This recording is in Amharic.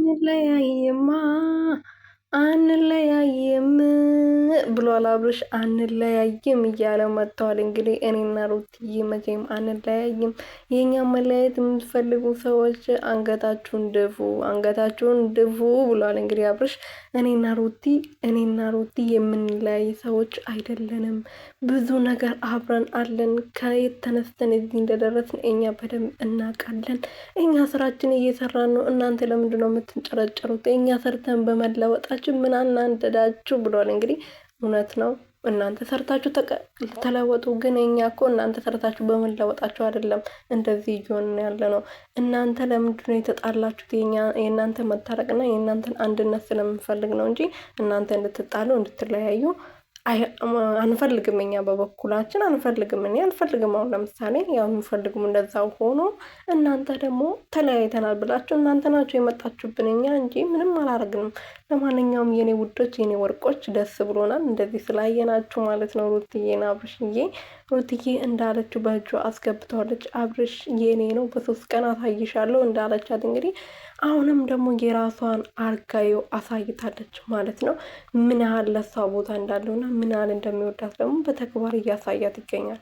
አንለያይማ አንለያይም ብሏል አብርሽ። አንለያይም እያለ መጥተዋል። እንግዲህ እኔና ሩትዬ መቼም አንለያይም። የኛ መለያየት የምትፈልጉ ሰዎች አንገታችሁን ድፉ፣ አንገታችሁን ድፉ ብሏል። እንግዲህ አብርሽ እኔና ሩቲ የምንለያይ ሰዎች አይደለንም። ብዙ ነገር አብረን አለን። ከየት ተነስተን እዚህ እንደደረስን እኛ በደንብ እናውቃለን። እኛ ስራችን እየሰራን ነው። እናንተ ለምንድን ነው የምትንጨረጨሩት? እኛ ሰርተን በመለወጣችን ምን አናደዳችሁ ብሏል። እንግዲህ እውነት ነው። እናንተ ሰርታችሁ ተለወጡ። ግን እኛ እኮ እናንተ ሰርታችሁ በመለወጣችሁ አይደለም እንደዚህ እየሆንን ያለ ነው። እናንተ ለምንድን ነው የተጣላችሁት? የእናንተ መታረቅና የእናንተን አንድነት ስለምንፈልግ ነው እንጂ እናንተ እንድትጣሉ እንድትለያዩ አንፈልግም። እኛ በበኩላችን አንፈልግም። እኔ አልፈልግም። አሁን ለምሳሌ ያው የሚፈልጉም እንደዛው ሆኖ እናንተ ደግሞ ተለያይተናል ብላችሁ እናንተ ናችሁ የመጣችሁብን፣ እኛ እንጂ ምንም አላረግንም። ለማንኛውም የኔ ውዶች፣ የኔ ወርቆች ደስ ብሎናል እንደዚህ ስላየናችሁ ማለት ነው። ሩትዬና አብርሽዬ፣ ሩትዬ እንዳለችው በእጇ አስገብተዋለች። አብርሽ የኔ ነው በ3 ቀን አሳይሻለሁ እንዳለቻት እንግዲህ አሁንም ደግሞ የራሷን አርጋዩ አሳይታለች ማለት ነው። ምን ያህል ለሷ ቦታ እንዳለውና ምን ያህል እንደሚወዳት ደግሞ በተግባር እያሳያት ይገኛል።